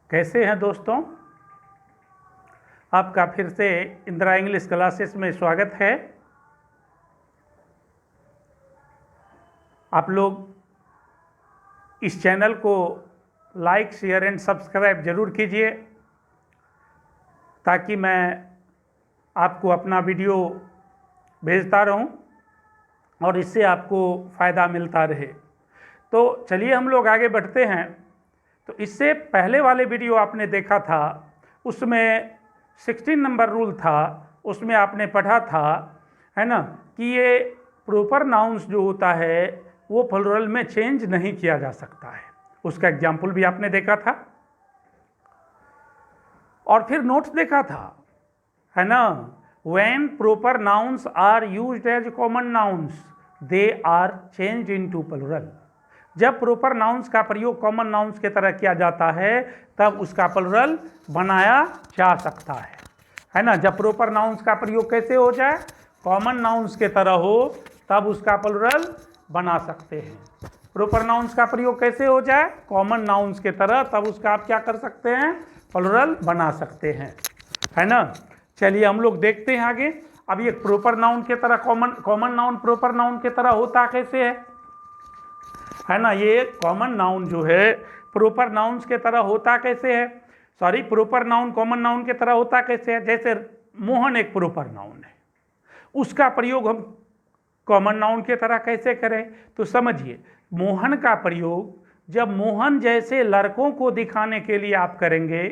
कैसे हैं दोस्तों। आपका फिर से इंदिरा इंग्लिश क्लासेस में स्वागत है। आप लोग इस चैनल को लाइक, शेयर एंड सब्सक्राइब जरूर कीजिए ताकि मैं आपको अपना वीडियो भेजता रहूं और इससे आपको फ़ायदा मिलता रहे। तो चलिए हम लोग आगे बढ़ते हैं। तो इससे पहले वाले वीडियो आपने देखा था, उसमें 16 नंबर रूल था। उसमें आपने पढ़ा था, है ना, कि ये प्रॉपर नाउन्स जो होता है वो प्लुरल में चेंज नहीं किया जा सकता है। उसका एग्जाम्पल भी आपने देखा था और फिर नोट्स देखा था, है ना। When proper nouns are used as common nouns they are changed into plural. जब प्रॉपर नाउन्स का प्रयोग कॉमन नाउन्स की तरह किया जाता है तब उसका प्लुरल बनाया जा सकता है ना। जब प्रॉपर नाउन्स का प्रयोग कैसे हो जाए, कॉमन नाउन्स के तरह हो, तब उसका प्लुरल बना सकते हैं। प्रॉपर नाउन्स का प्रयोग कैसे हो जाए, कॉमन नाउन्स के तरह, तब उसका आप क्या कर सकते हैं, प्लुरल बना सकते हैं, है ना। चलिए हम लोग देखते हैं आगे। अब ये प्रॉपर नाउन के तरह कॉमन नाउन प्रॉपर नाउन के तरह होता कैसे है ना। ये कॉमन नाउन जो है प्रॉपर नाउन्स के तरह होता कैसे है, प्रॉपर नाउन कॉमन नाउन के तरह होता कैसे है। जैसे मोहन एक प्रॉपर नाउन है, उसका प्रयोग हम कॉमन नाउन के तरह कैसे करें। तो समझिए, मोहन का प्रयोग जब मोहन जैसे लड़कों को दिखाने के लिए आप करेंगे,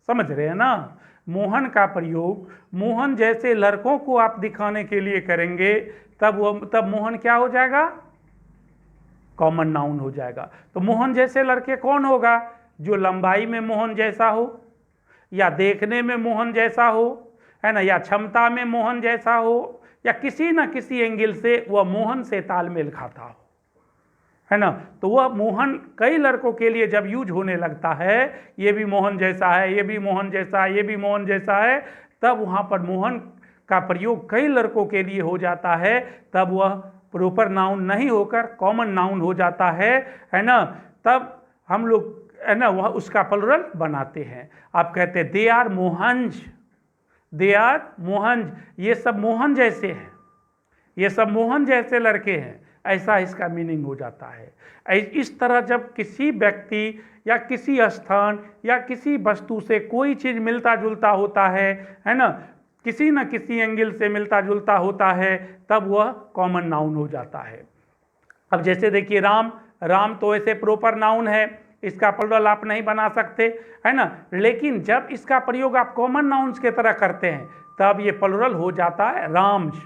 समझ रहे हैं ना। मोहन का प्रयोग मोहन जैसे लड़कों को आप दिखाने के लिए करेंगे, तब मोहन क्या हो जाएगा, कॉमन नाउन हो जाएगा। तो मोहन जैसे लड़के कौन होगा, जो लंबाई में मोहन जैसा हो, या देखने में मोहन जैसा हो, है ना, या क्षमता में मोहन जैसा हो, या किसी न किसी एंगल से वह मोहन से तालमेल खाता हो, है ना। तो वह मोहन कई लड़कों के लिए जब यूज होने लगता है, ये भी मोहन जैसा है, ये भी मोहन जैसा है, ये भी मोहन जैसा है, तब वहाँ पर मोहन का प्रयोग कई लड़कों के लिए हो जाता है, तब वह प्रॉपर नाउन नहीं होकर कॉमन नाउन हो जाता है ना। तब हम लोग, है ना, वह उसका प्लुरल बनाते हैं। आप कहते हैं दे आर मोहंज, दे आर मोहंज, ये सब मोहन जैसे हैं, ये सब मोहन जैसे लड़के हैं, ऐसा इसका मीनिंग हो जाता है। इस तरह जब किसी व्यक्ति या किसी स्थान या किसी वस्तु से कोई चीज़ मिलता जुलता होता है ना, किसी न किसी एंगल से मिलता जुलता होता है, तब वह कॉमन नाउन हो जाता है। अब जैसे देखिए राम, राम तो ऐसे प्रॉपर नाउन है, इसका प्लुरल आप नहीं बना सकते, है ना। लेकिन जब इसका प्रयोग आप कॉमन नाउन्स की तरह करते हैं तब ये प्लुरल हो जाता है राम्स।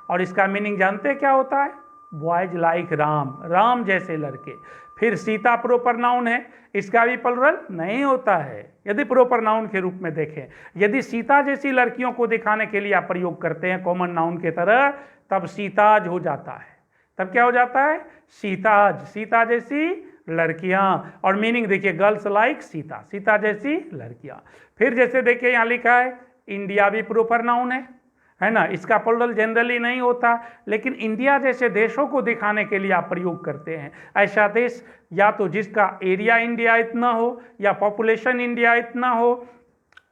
और इसका मीनिंग जानते हैं क्या होता है, बॉयज लाइक राम, राम जैसे लड़के। फिर सीता प्रॉपर नाउन है, इसका भी प्लुरल नहीं होता है यदि प्रॉपर नाउन के रूप में देखें। यदि सीता जैसी लड़कियों को दिखाने के लिए आप प्रयोग करते हैं कॉमन नाउन के तरह, तब सीताज हो जाता है। तब क्या हो जाता है, सीताज, सीता जैसी लड़कियां। और मीनिंग देखिए, गर्ल्स लाइक सीता, सीता जैसी लड़कियां। फिर जैसे देखिए यहाँ लिखा है इंडिया भी प्रॉपर नाउन है ना। इसका प्लुरल जनरली नहीं होता, लेकिन इंडिया जैसे देशों को दिखाने के लिए आप प्रयोग करते हैं। ऐसा देश या तो जिसका एरिया इंडिया इतना हो, या पॉपुलेशन इंडिया इतना हो,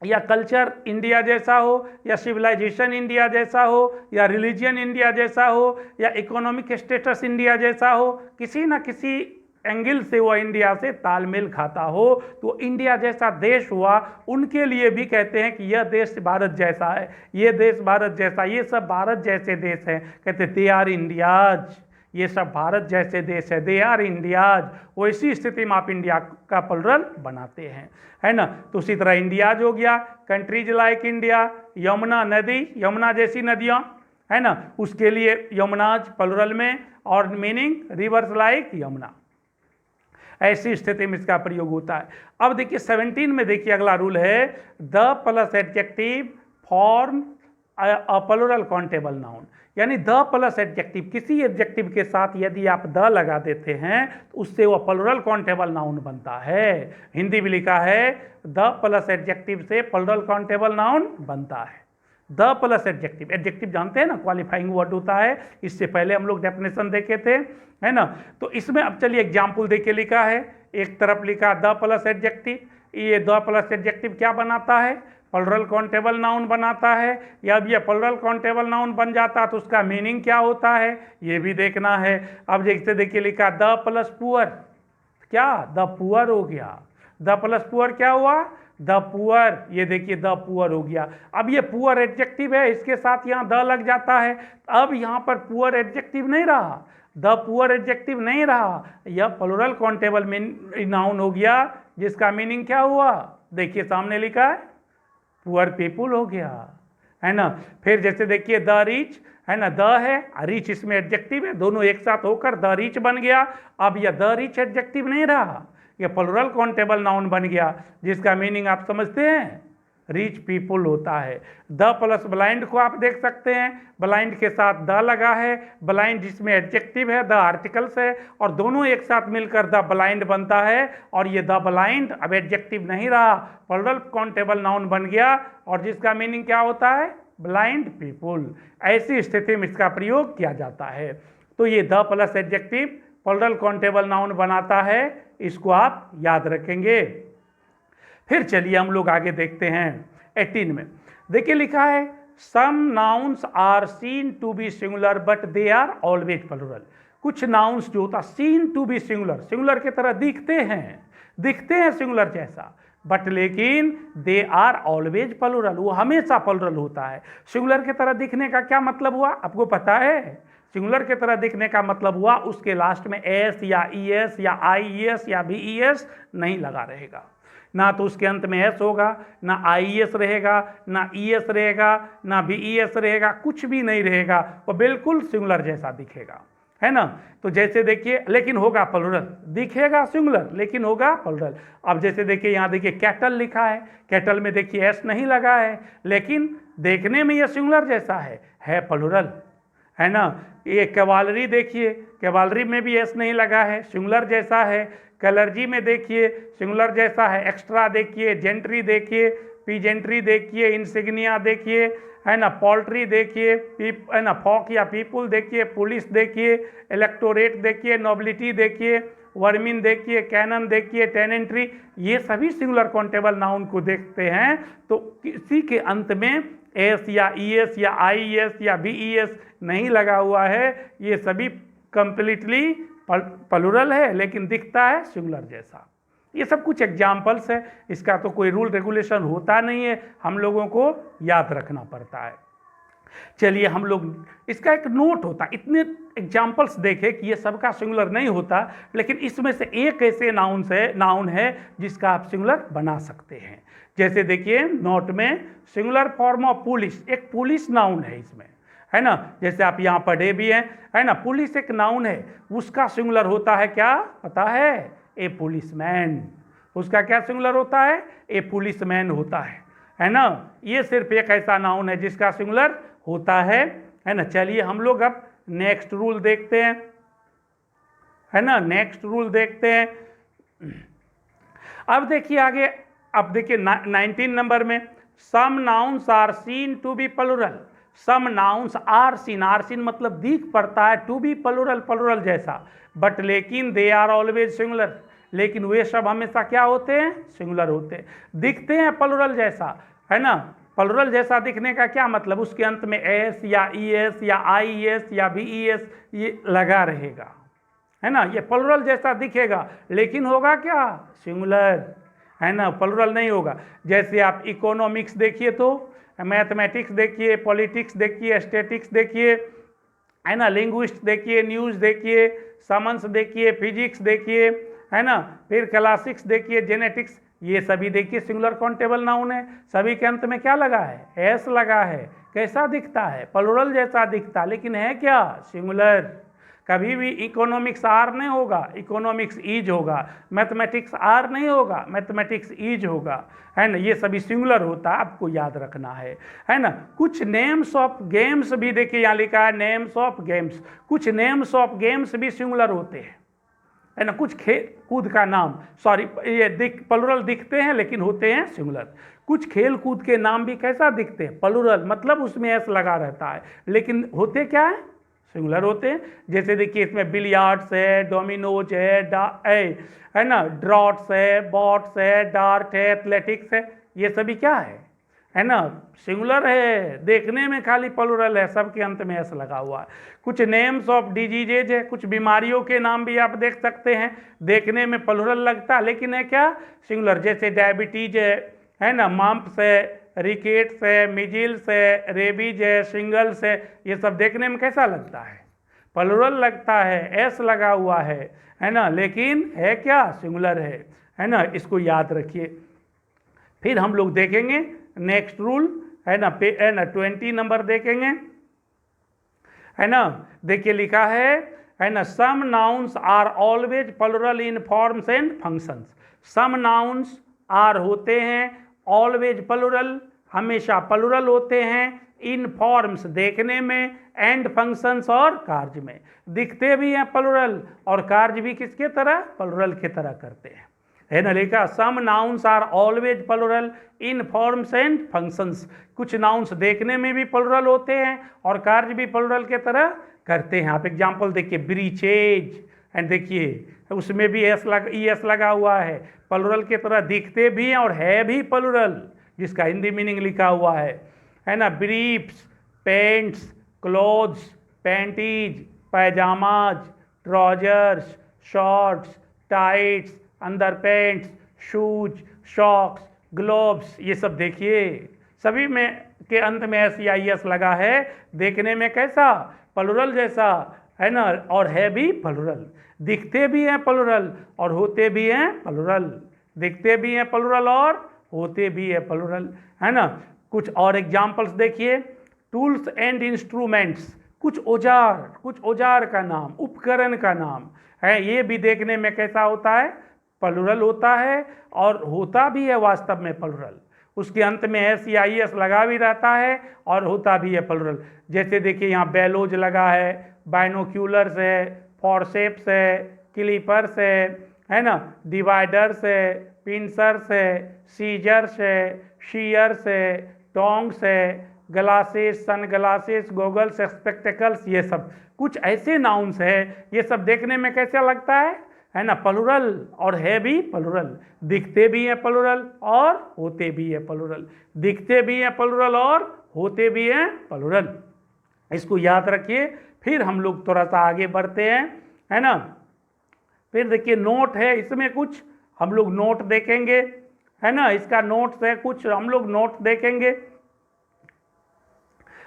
या कल्चर इंडिया जैसा हो, या सिविलाइजेशन इंडिया जैसा हो, या रिलीजियन इंडिया जैसा हो, या इकोनॉमिक स्टेटस इंडिया जैसा हो, किसी न किसी एंगल से वो इंडिया से तालमेल खाता हो, तो इंडिया जैसा देश हुआ। उनके लिए भी कहते हैं कि यह देश भारत जैसा है, ये देश भारत जैसा, ये सब भारत जैसे देश हैं, कहते दे आर इंडियाज, ये सब भारत जैसे देश है, दे आर इंडियाज। वैसी स्थिति में आप इंडिया का प्लुरल बनाते हैं, है ना। तो उसी तरह इंडियाज हो गया, कंट्रीज लाइक इंडिया, यमुना नदी, यमुना जैसी नदियाँ, है ना, उसके लिए यमुनाज प्लुरल में, और मीनिंग रिवर्स लाइक यमुना। ऐसी स्थिति में इसका प्रयोग होता है। अब देखिए 17 में देखिए अगला रूल है, the plus adjective form a plural countable noun. यानी द प्लस एडजेक्टिव, किसी एडजेक्टिव के साथ यदि आप द लगा देते हैं तो उससे वह प्लुरल काउंटेबल नाउन बनता है। हिंदी में लिखा है द प्लस एडजेक्टिव से प्लुरल काउंटेबल नाउन बनता है। द प्लस एडजेक्टिव, एडजेक्टिव जानते हैं ना, क्वालिफाइंग वर्ड होता है, इससे पहले हम लोग डेफिनेशन देखे थे, है ना। तो इसमें अब चलिए एग्जाम्पल देके लिखा है, एक तरफ लिखा द प्लस एडजेक्टिव, ये द प्लस एडजेक्टिव क्या बनाता है, प्लुरल काउंटेबल नाउन बनाता है। या अब ये प्लुरल काउंटेबल नाउन बन जाता तो उसका मीनिंग क्या होता है ये भी देखना है। अब देखते देखिए लिखा द प्लस पुअर, क्या द पुअर हो गया, द प्लस पुअर क्या हुआ द पुअर, ये देखिए द पुअर हो गया। अब ये पुअर एडजेक्टिव है, इसके साथ यहाँ द लग जाता है, अब यहाँ पर पुअर एडजेक्टिव नहीं रहा, द पुअर एडजेक्टिव नहीं रहा, यह प्लुरल काउंटेबल नाउन हो गया जिसका मीनिंग क्या हुआ, देखिए सामने लिखा है पुअर पीपुल हो गया, है ना। फिर जैसे देखिए द रिच, है ना, द है रिच इसमें एडजेक्टिव है, दोनों एक साथ होकर द रिच बन गया। अब यह द रिच एडजेक्टिव नहीं रहा, यह प्लुरल काउंटेबल नाउन बन गया जिसका मीनिंग आप समझते हैं रिच पीपुल होता है। द प्लस ब्लाइंड को आप देख सकते हैं, ब्लाइंड के साथ द लगा है, ब्लाइंड जिसमें एडजेक्टिव है, द आर्टिकल्स है, और दोनों एक साथ मिलकर द ब्लाइंड बनता है। और ये द ब्लाइंड अब एडजेक्टिव नहीं रहा, प्लुरल काउंटेबल नाउन बन गया और जिसका मीनिंग क्या होता है ब्लाइंड पीपुल। ऐसी स्थिति में इसका प्रयोग किया जाता है। तो ये the plus adjective plural countable noun बनाता है, इसको आप याद रखेंगे। फिर चलिए हम लोग आगे देखते हैं 18 में। देखिए लिखा है some nouns are seen to be singular but they are always plural. कुछ नाउन्स जो होता seen to be singular, singular की तरह दिखते हैं सिंगुलर जैसा, बट लेकिन दे आर ऑलवेज प्लुरल, वो हमेशा प्लुरल होता है। सिंगुलर की तरह दिखने का क्या मतलब हुआ आपको पता है, सिंगुलर की तरह दिखने का मतलब हुआ उसके लास्ट में एस या ई एस या आई एस या बी ई एस नहीं लगा रहेगा, ना तो उसके अंत में एस होगा, ना आई एस रहेगा, ना ई एस रहेगा, ना बी ई एस रहेगा, कुछ भी नहीं रहेगा, वो बिल्कुल सिंगुलर जैसा दिखेगा, है ना। तो जैसे देखिए लेकिन होगा प्लुरल, दिखेगा सिंगुलर लेकिन होगा प्लुरल। अब जैसे देखिए यहाँ देखिए कैटल लिखा है, कैटल में देखिए एस नहीं लगा है लेकिन देखने में ये सिंगुलर जैसा है प्लुरल, है ना। ये कैवालरी देखिए, कैवालरी में भी एस नहीं लगा है, सिंगुलर जैसा है। कलर्जी में देखिए सिंगुलर जैसा है। एक्स्ट्रा देखिए, जेंट्री देखिए, पीजेंट्री देखिए, इंसिग्निया देखिए, है ना, पोल्ट्री देखिए, है ना, फॉक या पीपुल देखिए, पुलिस देखिए, इलेक्टोरेट देखिए, नोबिलिटी देखिए, वर्मिन देखिए, कैनन देखिए, टेनेंट्री, ये सभी सिंगुलर काउंटेबल नाउन को देखते हैं तो किसी के अंत में एस या ई एस या आई एस या बी ई एस नहीं लगा हुआ है, ये सभी कंप्लीटली प्लुरल है लेकिन दिखता है सिंगुलर जैसा। ये सब कुछ एग्जाम्पल्स है, इसका तो कोई रूल रेगुलेशन होता नहीं है, हम लोगों को याद रखना पड़ता है। चलिए हम लोग इसका एक नोट होता, इतने एग्जाम्पल्स देखे कि ये सबका सिंगुलर नहीं होता, लेकिन इसमें से एक ऐसे नाउन है जिसका आप सिंगुलर बना सकते हैं। जैसे देखिए नोट में सिंगुलर फॉर्म ऑफ पुलिस, एक पुलिस नाउन है इसमें, है ना, जैसे आप यहाँ पढ़े भी हैं, है ना। पुलिस एक नाउन है, उसका सिंगुलर होता है क्या पता है, ए पुलिसमैन, उसका क्या सिंगुलर होता है, ए पुलिसमैन होता है ना। ये सिर्फ एक ऐसा नाउन है जिसका सिंगुलर होता है ना। चलिए हम लोग अब नेक्स्ट रूल देखते हैं, है ना, नेक्स्ट रूल देखते हैं। अब देखिए आगे, अब देखिए 19 नंबर में some nouns are seen to be plural, some nouns are seen, are seen मतलब दिख पड़ता है, टू बी प्लुरल, प्लुरल जैसा, बट लेकिन दे आर ऑलवेज सिंगुलर, लेकिन वे सब हमेशा क्या होते हैं सिंगुलर होते हैं, दिखते हैं प्लुरल जैसा, है ना। प्लुरल जैसा दिखने का क्या मतलब, उसके अंत में एस या ई एस या आई एस या बी ई एस ये लगा रहेगा, है ना। ये प्लुरल जैसा दिखेगा लेकिन होगा क्या सिंगुलर, है ना, प्लुरल नहीं होगा। जैसे आप इकोनॉमिक्स देखिए तो, मैथमेटिक्स देखिए, पॉलिटिक्स देखिए, स्टैटिक्स देखिए, है ना, लिंग्विस्ट देखिए, न्यूज़ देखिए, साइंस देखिए, फिजिक्स देखिए, है ना, फिर क्लासिक्स देखिए, जेनेटिक्स, ये सभी देखिए सिंगुलर काउंटेबल नाउन है, सभी के अंत में क्या लगा है एस लगा है। कैसा दिखता है प्लुरल जैसा दिखता, लेकिन है क्या सिंगुलर। कभी भी इकोनॉमिक्स आर नहीं होगा, इकोनॉमिक्स ईज होगा, मैथमेटिक्स आर नहीं होगा, मैथमेटिक्स ईज होगा, है ना। ये सभी सिंगुलर होता है, आपको याद रखना है ना। कुछ नेम्स ऑफ गेम्स भी देखिए यहाँ लिखा है नेम्स ऑफ गेम्स, कुछ नेम्स ऑफ गेम्स भी सिंगुलर होते हैं, है ना। कुछ खेल कूद का नाम, सॉरी ये प्लुरल दिखते हैं लेकिन होते हैं सिंगुलर। कुछ खेल कूद के नाम भी कैसा दिखते हैं प्लुरल, मतलब उसमें एस लगा रहता है लेकिन होते क्या है सिंगुलर होते हैं। जैसे देखिए इसमें बिलियार्ड्स है, डोमिनोज है ना, ड्रॉट्स है, बॉट्स है, डार्ट है, एथलेटिक्स है, ये सभी क्या है ना, सिंगुलर है। देखने में खाली प्लुरल है, सबके अंत में एस लगा हुआ है। कुछ नेम्स ऑफ डिजीजेज है, कुछ बीमारियों के नाम भी आप देख सकते हैं, देखने में प्लुरल लगता है लेकिन है क्या, सिंगुलर। जैसे डायबिटीज है ना, मम्प्स है, रिकेट्स है, मिजिल्स है, रेबीज है, शिंगल्स है, ये सब देखने में कैसा लगता है, प्लुरल लगता है, एस लगा हुआ है ना, लेकिन है क्या, सिंगुलर है ना, इसको याद रखिए। फिर हम लोग देखेंगे नेक्स्ट रूल है ना, 20 नंबर देखेंगे है ना। देखिए लिखा है ना, some nouns are always plural in forms and functions. Some nouns are होते हैं ऑलवेज प्लुरल, हमेशा प्लुरल होते हैं, इन फॉर्म्स देखने में, एंड फंक्शंस और कार्य में। दिखते भी हैं प्लुरल और कार्य भी किसके तरह, प्लुरल के तरह करते हैं, है ना। लिखा some nouns are always plural in forms and functions. कुछ नाउन्स देखने में भी प्लुरल होते हैं और कार्य भी प्लुरल के तरह करते हैं। आप एग्जांपल देखिए, ब्रीचेज, एंड देखिए उसमें भी एस लगा हुआ है, प्लुरल के तरह दिखते भी हैं और है भी प्लुरल, जिसका हिंदी मीनिंग लिखा हुआ है ना। Briefs, pants, clothes, panties, pyjamas, trousers, shorts, tights, underpants, shoes, socks, gloves, ये सब देखिए सभी में के अंत में एस या एस लगा है, देखने में कैसा, प्लुरल जैसा, है ना, और है भी प्लुरल। दिखते भी हैं प्लुरल और होते भी हैं प्लुरल, दिखते भी हैं प्लुरल और होते भी है प्लुरल, है ना। कुछ और एग्जाम्पल्स देखिए, टूल्स एंड इंस्ट्रूमेंट्स, कुछ औजार का नाम, उपकरण का नाम है, ये भी देखने में कैसा होता है, प्लुरल होता है और होता भी है वास्तव में प्लुरल। उसके अंत में एस या एस लगा भी रहता है और होता भी है प्लुरल। जैसे देखिए यहाँ बेलोज लगा है, बाइनोक्यूलर्स है, फॉरसेप्स है, क्लिपर्स है ना, डिवाइडर्स है, पिंसर्स है, सीजर्स है, शीयर्स है, टोंग्स है, glasses, sun glasses, goggles, spectacles, ये सब कुछ ऐसे नाउन्स है, ये सब देखने में कैसा लगता है ना, प्लुरल और है भी प्लुरल। दिखते भी हैं प्लुरल और होते भी है प्लुरल, दिखते भी हैं प्लुरल और होते भी हैं प्लुरल, इसको याद रखिए। फिर हम लोग थोड़ा सा आगे बढ़ते हैं, है ना। फिर देखिए नोट है, इसमें कुछ हम लोग नोट देखेंगे, है ना, इसका नोट्स है, कुछ हम लोग नोट देखेंगे,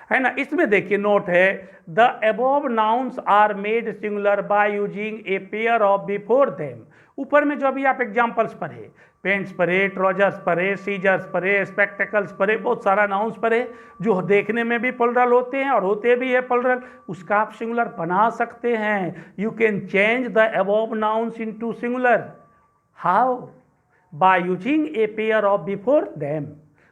है ना। इसमें देखिए नोट है, the above nouns are made singular by using a pair of before them. ऊपर में जो अभी आप एग्जांपल्स पढ़े, पेंट्स पढ़े, ट्राउजर्स पढ़े, सीजर्स पढ़े, स्पेक्टेकल्स पढ़े, बहुत सारा नाउन्स पढ़े जो देखने में भी प्लुरल होते हैं और होते भी है प्लुरल, उसका आप सिंगुलर बना सकते हैं। You can change the above nouns into singular, how, bye using a pair of before them.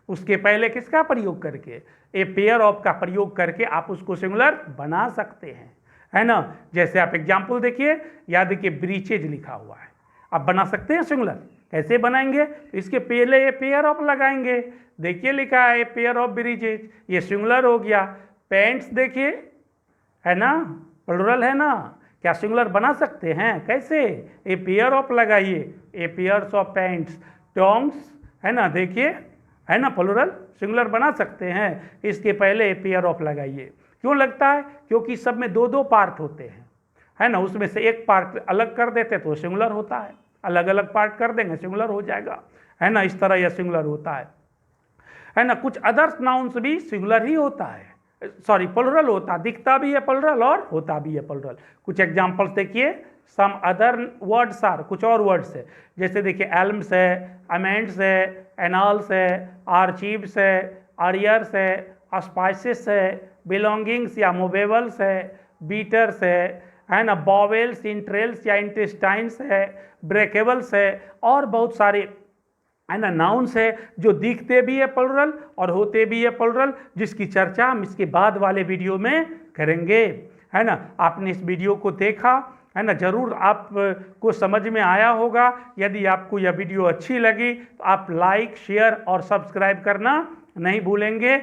उसके पहले किसका प्रयोग करके, ए पेयर ऑफ का प्रयोग करके आप उसको सिंगुलर बना सकते हैं, है ना। जैसे आप एग्जांपल देखिए, या देखिए ब्रीचेज लिखा हुआ है, आप बना सकते हैं सिंगुलर। कैसे बनाएंगे, तो इसके पहले ए पेयर ऑफ लगाएंगे। देखिए लिखा है ए पेयर ऑफ ब्रीचेज, ये सिंगुलर हो गया। पेंट्स देखिए, है ना, प्लुरल है ना, क्या सिंगुलर बना सकते हैं, कैसे, ए पेयर ऑफ लगाइए, ए पेयर्स ऑफ पेंट्स। टोंग्स, है ना, देखिए, है ना, प्लुरल सिंगुलर बना सकते हैं, इसके पहले ए पेयर ऑफ लगाइए। क्यों लगता है, क्योंकि सब में दो दो पार्ट होते हैं, है ना, उसमें से एक पार्ट अलग कर देते तो सिंगुलर होता है, अलग अलग पार्ट कर देंगे सिंगुलर हो जाएगा, है ना, इस तरह यह सिंगुलर होता है ना। कुछ अदर्स नाउन्स भी सिंगुलर ही होता है, सॉरी प्लुरल होता, दिखता भी है प्लुरल और होता भी है प्लुरल। कुछ एग्जांपल्स देखिए, सम अदर वर्ड्स आर, कुछ और वर्ड्स है, जैसे देखिए एल्म्स है, अमेंड्स है, एनाल्स है, आर्चीव्स है, आरियर्स है, स्पाइसेस है, बिलोंगिंग्स या मूवेबल्स है, बीटर्स है ना, बॉवेल्स, इंट्रेल्स या इंटेस्टाइन्स है, ब्रेकेबल्स है, और बहुत सारे, है ना, नाउन्स है जो दिखते भी है प्लुरल और होते भी है प्लुरल, जिसकी चर्चा हम इसके बाद वाले वीडियो में करेंगे, है ना। आपने इस वीडियो को देखा, है ना, जरूर आपको समझ में आया होगा। यदि आपको यह वीडियो अच्छी लगी तो आप लाइक, शेयर और सब्सक्राइब करना नहीं भूलेंगे।